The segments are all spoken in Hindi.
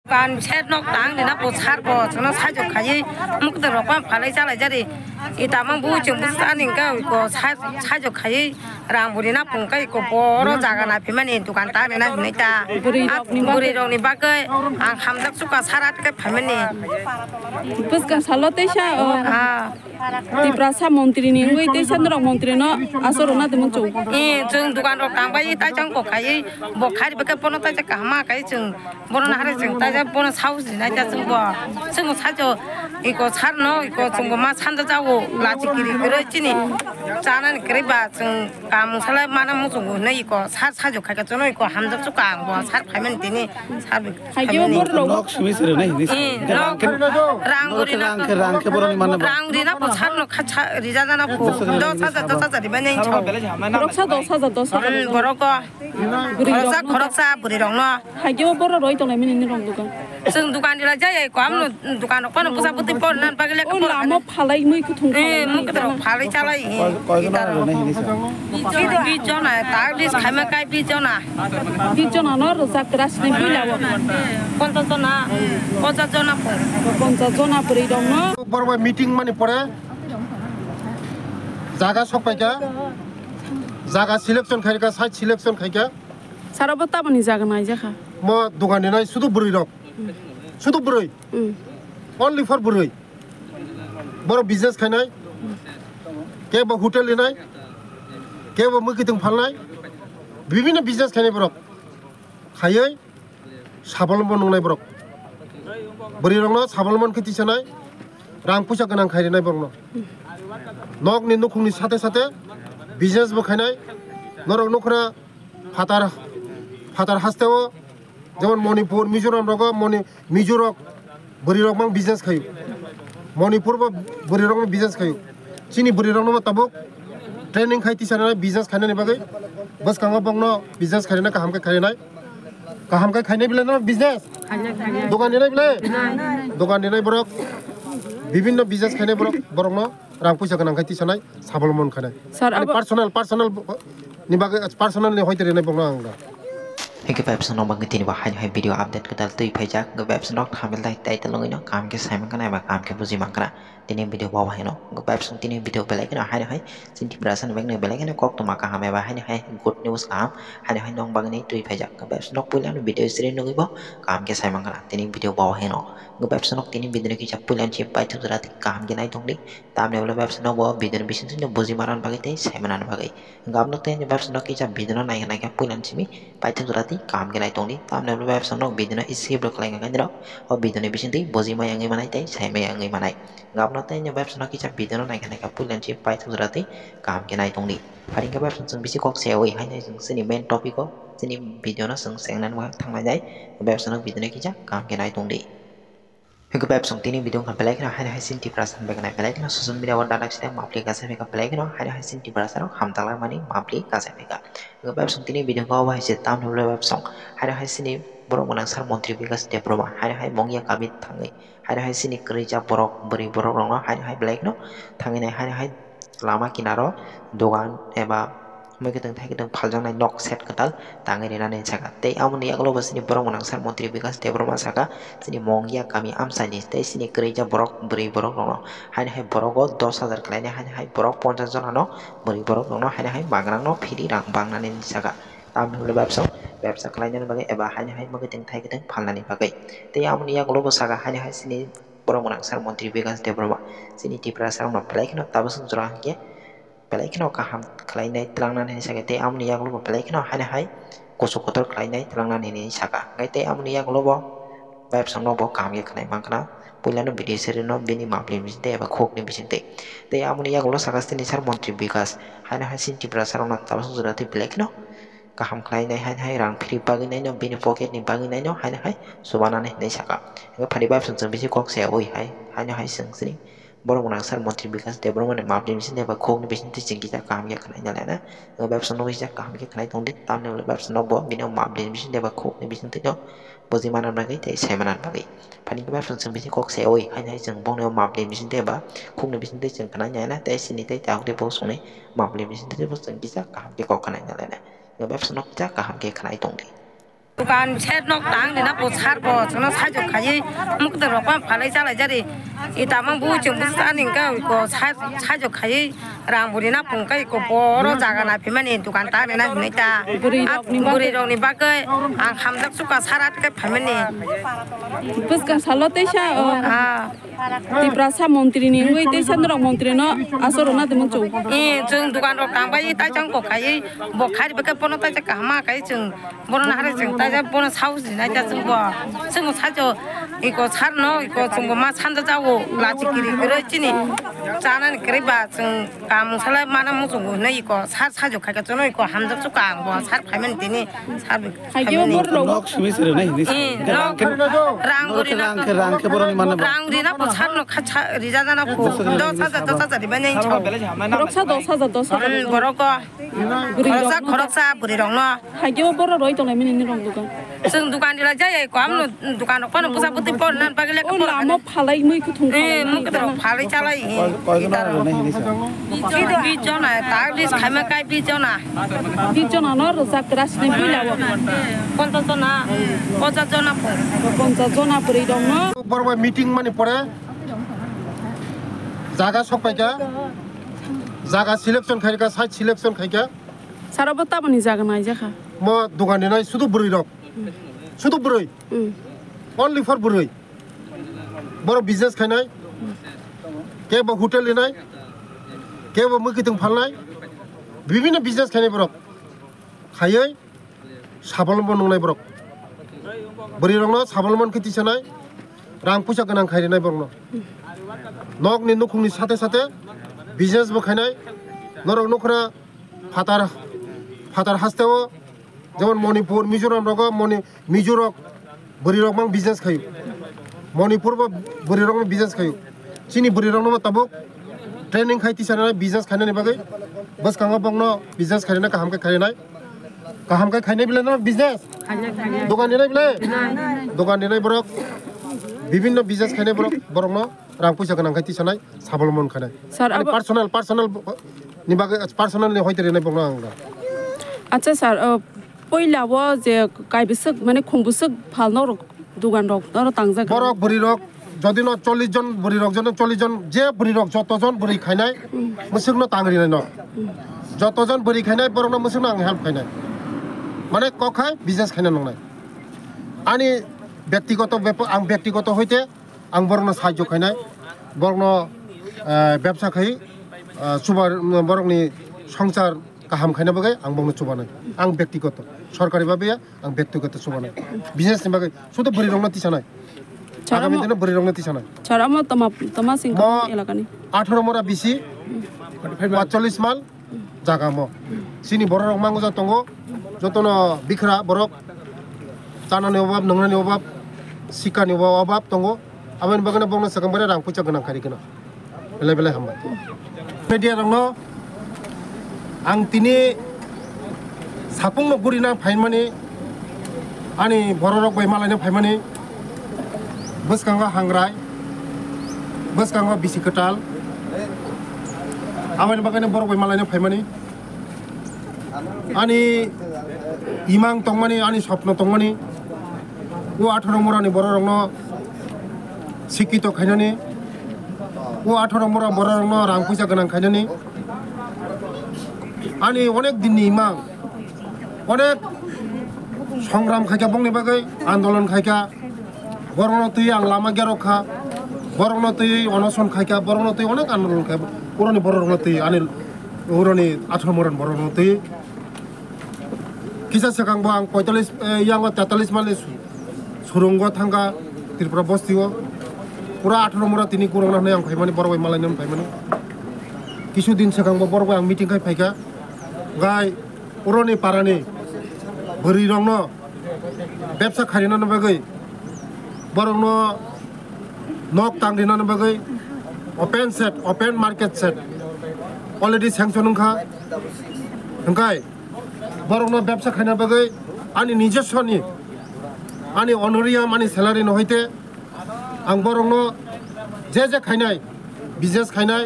Kan set nok tang ni na po sar po chana sai jo khai muk ta ro pa phalai chalai jari ita mang bu chung bu sa ning ka ko sai jo khai rang buri na pung kai ko poro jaga na phimani dukan ta ni na ni ta buri rong ni ba kai ang kham dak su ka sarat kai phimani bus ka salote sha ti prasa montri ni ngoi te san rong montri no asoro na dem chu chung dukan ro tang ba ta chang ko khai bo khai ba ka pono ta ka ma kai chung bono na hare chung ta 보는 사우지 나자 증거 증거 사죠 이거 살노 이거 증거 마 산다 자고 라지끼리 그랬지니 자는 그래 봐증 감살라 많은 무슨 거 이거 사죠 가가 저는 이거 함적 쪽가 뭐살 팔면 되니 살 하기만 벌로 럭 스미스를 네 랑우리나 뭐 살노 카차 리자잖아 너 사자 리반에 쳐 도 사자 뭐라고 거럭사 부리롱노 하기만 벌로 로이 동네 미니 롱도가ซึ่ง dukan di raja ya ko amno dukan ko na pusa puti pon nan pagile ko la mo phalai mui ku thung mu ko phalai chalai bi jona ta dis khama kai bi jona no rosa kras ni bilawo konta jona puri dong no borwa meeting mani pore jaga sokpaika jaga selection khaika site selection khaika sarabata bani jaga nai jakha mo dukan ni nai sudu buri rok sudu buri only for buri boro business khainai ke ba hotel linai ke ba mukitung phalnai bibhinno business khainai borok khayai sabolombo nongnai borok buri rokno sabolomon khiti sanai rang pusa ganang khairinai borokno nok ni nukhungni sate sate business bo khainai norok nokra fatar hasteo যেমন মণিপুর মিজোরাম রক মিজোরক বরি রকম বিজনেস খাই মণিপুর বা বরি রকম বিজনেস খাই চিনি বরি রকম তাবক ট্রেনিং খাইতি সানা বিজনেস খাইনানি বাগै বস কাঙ্গা বংন বিজনেস খাইনা কাহাম কা খাইনে বিলে না বিজনেস দোকান নিনাই বিলে দোকান নিনাই বরক বিভিন্ন বিজনেস খাইনে বরক ন রাং পয়সা গানাং খাইতি সানাই সাবলমন খাইনাই পার্সোনাল नि बागै पार्सोनल नि होइते रेनाय बंग आंगा Hingga web senok banget ini bahan hai video update kita tuh pajak ke web senok hamil lai tai telung ini kam ke saya makan apa kam ke buzi makan ini video bawah ini web senok ini video belak ini hai sinti berasan bank ini belak ini kok tuh makan hamil bahan hai good news kam hai nong banget ini tuh pajak ke web senok pulang video sering nunggu boh kam ke saya makan ini video bawah ini web senok ini video kita pulang cipai tuh terati kam ke naik tongdi tam level web senok boh video bisnis itu buzi maran bagai tai saya makan bagai nggak menurut ini web senok kita video naik pulang cimi pai tuh terati काम के नाइट तोंडी तामने वेब सनक बिदिनो इसे ब्लॉक लाइन का जरा और बिदिनो बिसिंती बोजी मा यांगे मनाई ताई साइमे यांगे मनाई गाबना ताई ने वेब सनक की चा बिदिनो नाइ का पुलन ची पाइ थुजराती काम के नाइट तोंडी फारिंग का वेब सन बिसि कक सेवई हाइ नाइ जोंनि मेन टॉपिक को जोंनि भिडियो ना जों सेंनान वा थांना जाय वेब सनक बिदिनो की चा काम के नाइट तोंडी Hingga web song tini video kan pelai kena hari hasil di perasaan bagian pelai kena susun video awal dalam sedang mapli kasih mereka pelai kena hari hasil di perasaan ham talar mani mapli kasih mereka. Hingga web song tini video kau hasil tam dulu web song hari hasil ini borok menangsar menteri bigas dia berubah hari mongya kami tangi hari hasil ini kerja borok beri borok orang hari pelai kena tangi nih hari lama kinaro dogan eba mereka tentang paljang naik nok set ketal tangan ini nane jaga teh amun ya kalau sini borong menangsar menteri bigas dia berubah saka sini mongya kami amsani teh sini kerja borok beri borok orang hari borok 10,000 kalinya hari borok 50 জন ano beri borok orang hari bagang no piri rang bang nane jaga tam dulu website kalinya bagai eba hari mereka tentang palani bagai teh amun ya kalau saka hari sini borong menangsar menteri bigas dia berubah sini di perasaan no pelai kena tabus jurang ke pelai kena kaham kelainai telangan ini saga te amni yang lupa pelai kena hai kusuk kotor kelainai telangan ini saga ngai te amni yang lupa web sang lupa kami kenai mangkana punya no video seri no bini mapli bisinte apa kok ni bisinte te amni yang lupa saga sini sar menteri bigas hai sinti berasal no tabas sudah te pelai kena kaham kelainai hai rang piri bagi nai no bini pocket ni bagi nai no hai subana ni saga ngai padi web sang bisi kok saya oi hai sang sini borong menangsar menteri bigas dia borong mana mapli bisinte apa kok ni bisinte jeng kita kami kenai nyalana web sang no bisa kami kenai tongdi tam ne web sang no bo bini mapli bisinte apa kok ni bisinte no bozi mana bagai tai saya mana bagai pani web sang bisi kok saya oi hai jeng bong ne mapli bisinte apa kok ni bisinte jeng kenai nyalana tai sini tai tahu dia bos ne mapli bisinte bos jeng kita kami kok kenai nyalana web sang no kita kami kenai tongdi दुकान सेट नक तांग दिना पोछार बो जोंनो साजो खायै मुक्त रकम फालै जालाय जारि इतामं बुजों बुसानि को साजो खायै रांबुरि ना फंकाय को बरो जागा ना फिमानि दुकान तांग ना हुनैता बुरि रंनि बागै आं खामदाक सुका सारातकै फामनि बसका सालतेसा तिप्रा सा मन्त्रि नि बै तेसनर मन्त्रि न आसरो ना दमन चौ जों दुकान रक तांबाय ताजों को खायै बखारि बके पनो ताजा कामा खायै जों बरन हारे जों ताजा बनो साउजि ना जों बो जों साजो इको सारनो इको जों मा सानजा जावो लाचिगिरि गरे चिनि जानानि गरेबा जों काम साला माना मुजों नै इको साजो खायगा जों इको हामजक सुका आं बो सार फायमन दिनि सार हायगे बर नक सुमिसरे नै रांके बरनि माने रांरि ना सारनो खाचा रिजा जाना को 10,000 दिबानै छ रक्सा 10,000 बरक खरसा बुरि रंनो हायगे बर रय तंनाय मिनि रं दुकान जों दुकान दिला जाय को आमनो दुकान को पुसा पुति पर नान पागले को लामा फालाय मै खुथुं मुकत फालै चालाय बिजना तागलिस खायमा काय बिजना न रजा क्रासनि बिलाव 50 जना 50 जना पुरै दं न बरबा मिटिं माने परे जागा सपायका जागा सिलेक्शन खायका साइट सिलेक्शन खायका साराबो ताबनि जागा नाय जाखा म दुकान दिनाय सुदु बुरै रक सुदु बुरै only for बुरै बर बिजनेस खायनाय केबो होटेल दिनाय केबो मुकितों फालनाय विभिन्न बिजनेस खायनाय बरक खायै साबलमन नंनाय बरक बुरै रंनो साबलमन खेति सानाय रां फैसा गोनां खायनाय बरनो नकनि नखुंनि साथे साथे बिजनेस बो खायनाय नरक नखरा फातार हास्तेव जेमन मणिपुर मिजोराम रग मिजोरक बुरि रक mang बिजनेस खायो मणिपुर बो बुरि रक बिजनेस खायो चिनि बुरि रक तबक ट्रेनिंग खायति सानाय बिजनेस खायनायनि बागै बस कांगा बंगनो बिजनेस खायनाय काहामकै खायनाय बिले न बिजनेस दुकान दिनाय बिले दुकान दिनाय बरक विभिन्न बिजनेस खायनाय बरकनो रां फैसा गोनां खायति सानाय साबलमन खायनाय सर पार्सोनेल नि बागै पार्सोनेल नि होयते बंगनो आं अच्छा सर पहिलाव जे कायबिसक माने खुंबुसक फालनो दुकान रक न तांजा बरक बुरि रक जदि न 40 जन बुरि रक जन 40 जन जे बुरि रक जत जन बुरि खायनाय मुसुकनो तांगरिनाय न जत जन बुरि खायनाय बरकनो मुसुकनो आं हेल्प खायनाय माने कखाय बिजनेस खायनाय नंनाय आनि व्यक्तिगत होयते आं बरकनो साहाय्य खायनाय बरकनो व्यवसा खाय सुबार बरकनि संसार गाहाम खायना बागै आं बंनो सुबानाय आं व्यक्तिगत सरकारि बाबे आं व्यक्तिगत सुबानाय बिजनेस नि बागै सुदु बुरि रंना तिसानाय आगामी दिनाव बुरि रंना तिसानाय छराम तमा सिंह एलाकानि 18 मरा बिसि 45 माल जागा म सिनि बर रक मांगो जा तंगो जतनो बिखरा बरक चानानि अभाब नंनानि अभाब सिकानि अभाब तंगो आमेन बागैनो बंनो सगंबरे रां फैसा गोनां खारिगोना बेले हामबाय मेडिया रंनो आं तिनि सापुंनो बुरिना फाइनमानि आनि बररक बाय मालायनो फाइमानि बसकांगा हांग्राय बसकांगा बिसिकटाल आमानि बागैनो बरक बाय मालायनो फाइमानि आनि इमां तंमानि आनि स्वप्न तंमानि ओ 18 मरानि बररकनो सिकित खायनानि ओ 18 मरा बररकनो रां फैसा गोनां खायनानि आनि अनेक दिननि इमां अनेक संग्राम खायका बंनि बागै आन्दोलन खायका बरनो तै आं लामा गेरखा बरनो तै अनसन खायका बरनो तै अनेक आन्दोलन खाय पुरनि बरनो तै आनि उरनि 18 मरन बरनो तै किसा सकांग आं 45 यांग 43 माले सुरुंग थांगा त्रिपुरा बस्तिओ पुरा 18 मरा तिनि कुरंना नै आं फायमानि बरबाय मालायनो फायमानि किसु दिन सकांग बरबाय आं मिटिं खाय फायका गाय पुरनि पारानि बुरि रंनो व्यवसा खारिनानो बागै बरनो नक तांदिनानो बागै open market set already sanction हंखाय बरनो व्यवसा खारिना बागै आनि निजस्वनि आनि अनरियाम आनि सैलारि नहैते आं बरनो जे खायनाय बिजनेस खायनाय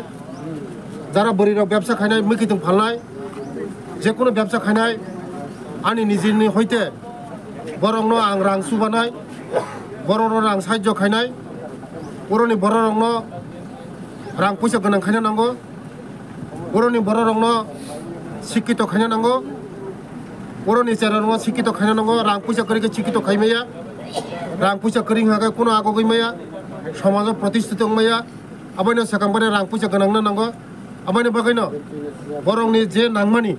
जारा बुरि रक व्यवसा खायनाय मैखितों फालनाय जेकुनु व्यवसा खायनाय आनि निजिनि हयते borongno ang rang subanai borongno rang sahaଯ୍য khainai boroni borongno rang puisa gonang khaina nango boroni borongno sikito khaina nango boroni charangno sikito khaina nango rang puisa korike sikito khaimaya rang puisa koring haga kono ago gimaya समाज प्रतिष्ठित मया अबायनो सकामबारे रां पैसा गोनांनो नांगौ अबायनो बागैनो बरंनि जे नांमानि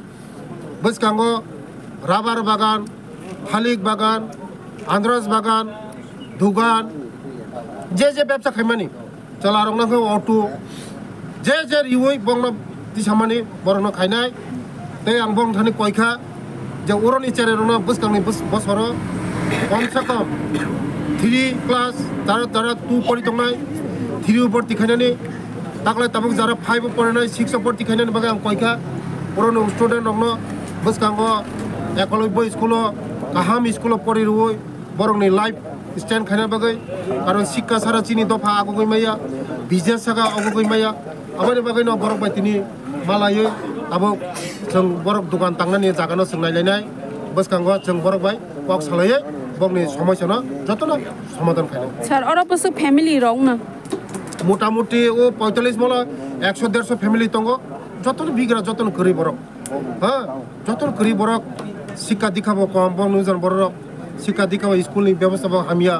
बसकांगो राबार बागान थालिक बागान आनारस बागान दुगान जे व्यवसा खायमानि चलारंनाखौ अटो जे रिवै बंनो दिसामानि बरंनो खायनाय ते आं बं थानि कयखा जे उरनि चेरेरनो बसकांनि बसरो कम से कम 3 क्लास तारा 2 पढ़ी तंगनाय 3 ऊपर तिखायनानि ताकलाय ताबुक जारा 5 पढ़नाय 6 ऊपर तिखायनानि बागै आं कयखा बरनो स्टुडेन्ट नंनो बसकांगो एकलब्य स्कुलो गाहाम स्कुलो पढ़ी रुवै बरंनि लाइफ स्टैंड खायना बागै कारण शिक्षा सारा चिनि दफा आगु गयमाया बिजनेस सागा आगु गयमाया आबानि बागैनो बरक बायतिनि मालायै ताबुक जों बरक दुकान तांनानि जागानो सोंनायलायनाय बसकांगो जों बरक बाय वाक सालायै बंनि समस्यानो जतनो समाधान खायनो सर और बस फैमिली रंग ना मोटामुटी ओ 45 मला 100-150 फैमिली तंगो जतनो बिग्रा जतनो गरीब बरक हां जतनो गरीब बरक शिक्षा दिखाबो कम बंनु जन बरक शिक्षा दिखाबो स्कुलनि व्यवस्था हामिया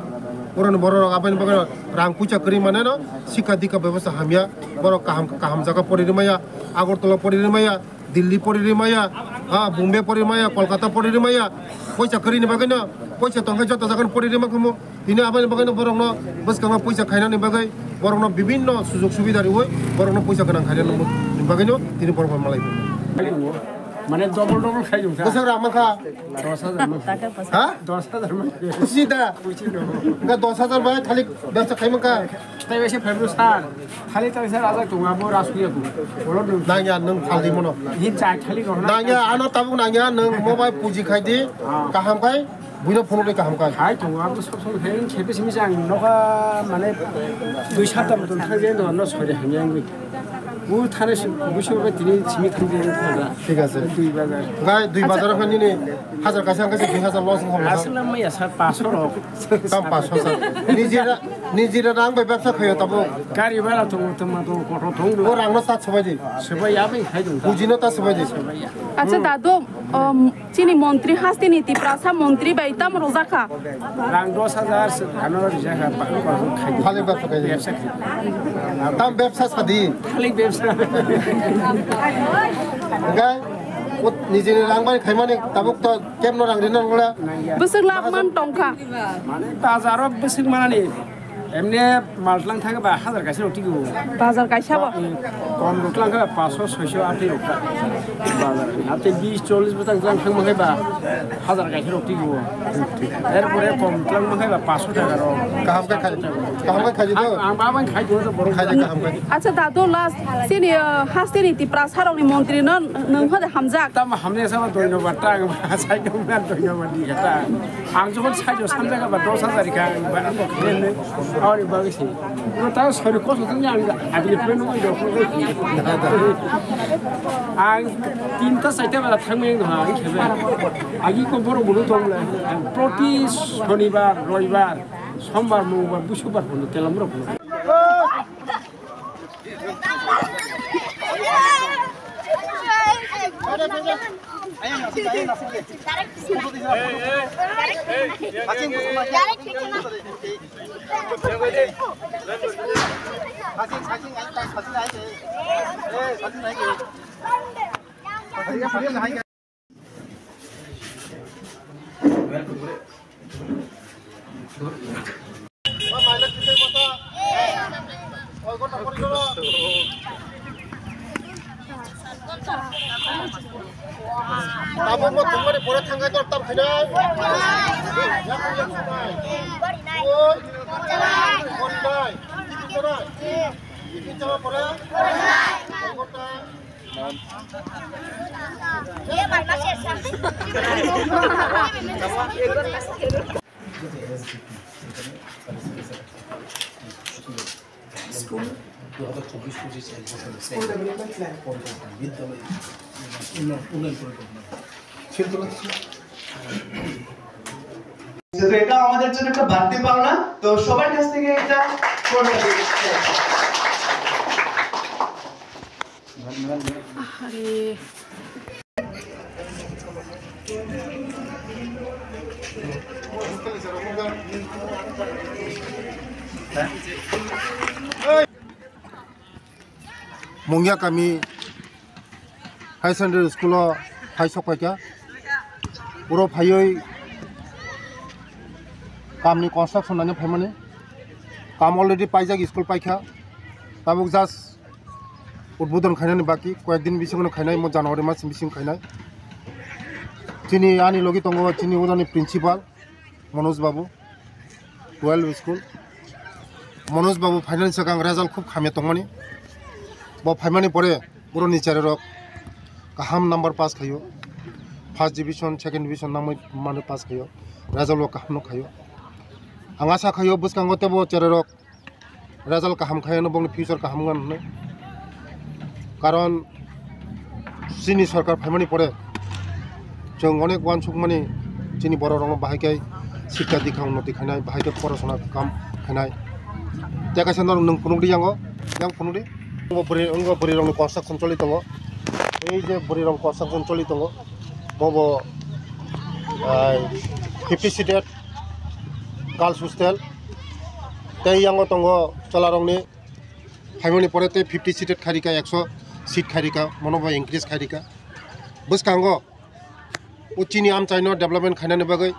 बरन बरक आबानि बगर रां पुचा करि माने न शिक्षा दिखा व्यवस्था हामिया बरक काहाम जागा परिरिमाया आगरतला परिरिमाया दिल्ली परिरिमाया बम्बे परिरिमाया कलकाता परिरिमाया पैसा करिनि बागैनो पैसा तंखाय जत जागन परिरिमा खमो दिनै आबानि बागैनो बरकनो बसकांगा पैसा खायनानि बागै बरकनो विभिन्न सुजुग सुबिदा रिवै बरकनो पैसा गोनां खायनानि बागैनो दिनै बरक मालाय माने डबल खायजों बोसोर आमाखा 10,000 हा 10,000 सीधा गा 10,000 बाय थाली व्यवसा खायमका ताय एसे फेब्रु सार थाली तायसा राजा दुङाबो रासुयाबो बरन नाया नों थालि मनो हि चाय थाली गहना नाया आनो ताबु नाया नों मोबाइल पुजि खायदि काहामखाय बुइनो फनले काहामखाय हाय दुङाबो सब हें खेबेसिम जां नखा माने 2-7 बटन थांजे न सरे हेंयां उ थाने बुसुबे दिनै सिमि थांजे थांगा ঠিক আছে 2 बाजार गाय 2 बाजार खानि नि हाजार कासे आंकासे 2000 लस हम आसला मैया सार 500 रक दाम 500 सर निजिरा रां बाय व्यवसा खायो ताबु गारि भारा दङ टमाटो गथ' दङ ओ रांनो सात सबायदि सबायाबो खायदों बुजिनो ता सबायदि अच्छा दादो चिनी मंत्री हास्ति नीति प्रासा मंत्री बैतम रोजाखा रां 10,000 खानो रिजाखा बाखौ खायदों थालि व्यवसा खायो व्यवसा दाम व्यवसा सादि थालि व्यवसा गाय ओ निजिनि रां बाय खायमानि ताबुक त केमनो रां रिनांगला बोसोर लाख मान टंका माने बाजाराव बोसोर मानानि एमने मालटलां थाङोबा 1000 गासे रटिगो बाजार गायसाबो कम रटलांखा 500-600 आथि रटा बाजार नाते 20-40 बतन जां थांमोखैबा 1000 गासे रटिगो एरपरे कम तलां मोखैबा 500 टाका र काहामखाय खायदि तो आं बाबां खायदो तो बर खायदि काहामखाय अच्छा दादो लास्ट सिनि हास्ति नीति प्रासारनि मंत्री नों हदे हामजाक ता हामने साबा धन्यबाद ता आं साइदोंना धन्यबाद दिखाता आं जखन साइदो सामजागाबा 10,000 का आं खेलेनो और बागैसै ता सरि कसोजों आं आगलिफ्राय नङा आं 3टा 4टा बारा थांमें दं आं खेबे आगि को बर बनो दंले प्रति शनिबार रविबार सोमबार मंगलबार बुधबार होनो तेलामरो Abo mo tunggu pura tangga tu tam kena. তো এটা আমাদের জন্য একটা বাড়তি পাওনা তো সবার কাছ থেকে এটা করতে Mungya kami high secondary school high sokwaja uro phayoi kamni construction nani phaimani kam already paijak school paikha tabuk just udbodon khainani baki koyekdin bisingono khainai mo January mas bising khainai chini ani logi tongo chini udani principal Manoj Babu 12 school Manoj Babu finance kang result khub khame tongmani bo phaimani pore boroni charerok kaham number pass khayo first division second division namai mane pass khayo result lo kaham no khayo anga sa khayo buskango tebo charerok result kaham khayo no bong future kaham gan ne karon sini sarkar phaimani pore jong onek wan sukmani chini boro rong bahaikai শিক্ষা দীক্ষা উন্নতি খাইনাই বাহাইকে পড়াশোনা কাম খাইনাই দেখাইছে নং ফুনুদি যাঙ্গ যাং ফুনুদি বরি রং কনস্ট্রাকশন চলি দङ এই যে বরি রং কনস্ট্রাকশন চলি দङ বব 50 সিটেড গার্লস হোস্টেল তাই যাঙ্গ দङ চলা রংনি ফাইমনি পরেতে 50 সিটেড খারিকা 100 সিট খারিকা মনোবা ইনক্রিজ খারিকা বসকাঙ্গ উচিনি আম চাইনো ডেভেলপমেন্ট খাইনানি বাগৈ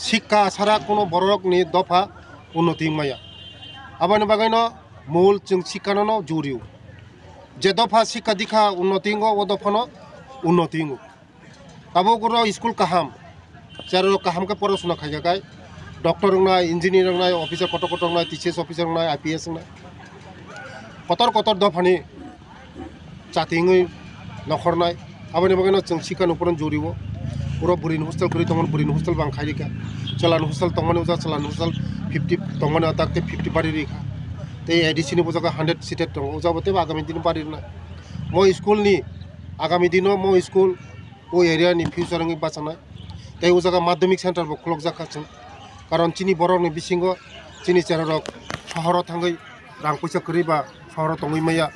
শিক্ষা ছাড়া কোনো বড়রকনি দফা উন্নতি মায়া আবানি বাগাইনো মূল जों শিক্ষানো জুরিও যে দফা শিক্ষা দীক্ষা উন্নতি ও দফানো উন্নতি তাবো গুলো স্কুল কাহাম যার কাহামকে পড়াশোনা খাইগাই ডক্টর নাই ইঞ্জিনিয়ার নাই অফিসার কত কত নাই টিচিএস অফিসার নাই আইপিএস নাই কতর কতর দফানি চাতিङै নখর নাই আবানি বাগাইনো जों শিক্ষার উপর জুরিও পুরো বুরিন হোস্টেল করি তখন বুরিন হোস্টেল বাং খাইরিকা চলান হোস্টেল তখন উজা চলান হোস্টেল 50 তখন তাকতে 50 বাড়ি রেখা ते एडिसिनी बुझाका 100 सीटेड दङ उजाबते आगामी दिन पारिना मो स्कूल नि आगामी दिन मो स्कूल ओ एरिया नि फ्यूचर नि बाचनाय ते उजाका माध्यमिक सेंटर बो क्लक जाखा जों कारण चिनि बरनि बिसिंगो चिनि चेररक शहर थांगै रां पैसा करिबा शहर तङै माया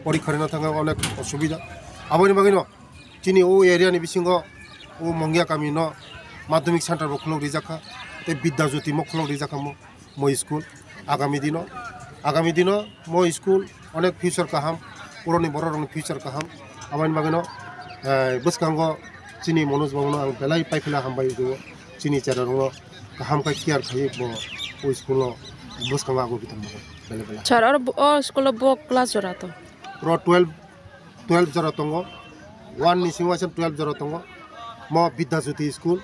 परिखरना थांगा अनेक असुबिदा आबनि बागैनो चिनि ओ एरिया नि बिसिंगो ओ मंगिया कामी न माध्यमिक सेंटर बो क्लक रिजाखा ते विद्याज्योति मो क्लक रिजाखा मो स्कूल आगामी दिन मो स्कूल अनेक फ्यूचर काहाम पुरनि बरनि फ्यूचर काहाम आबानि बागैनो बसकांग चिनि मनोज बाबुनो आं बेलाय पाइफिला हामबाय दो चिनि चेररंग काहाम का केयार खायो बो स्कूल बसकांग आगो बिथां बेले बेला सर और स्कूल बो क्लास जरा तो रो 12 जरा तंग 1 नि सिंगासन 12 जरा तंग म विद्याज्योति स्कूल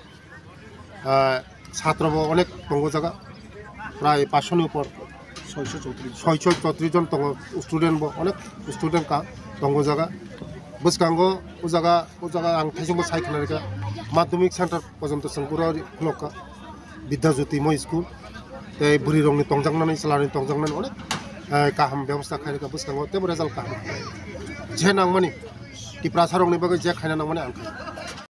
छात्र बो अनेक तंग जगह प्राय 500 नि ऊपर 634 জন दङ स्टूडेंट बो अनेक स्टूडेंट का दङ जगह बसकांग ओ जगह आं थाइजोंबो साइखनारिका माध्यमिक सेंटर पर्यन्त संपुरा क्लका विद्याज्योति मो स्कूल ते बुरी रंगनि तंजांनानै सलानि तंजांनानै अनेक काहाम व्यवस्था खारिका बसकांग ते रिजल्ट काहाम जे नांगमानि टिप्रासा रंनि बागै जे खायना नांगमानि आं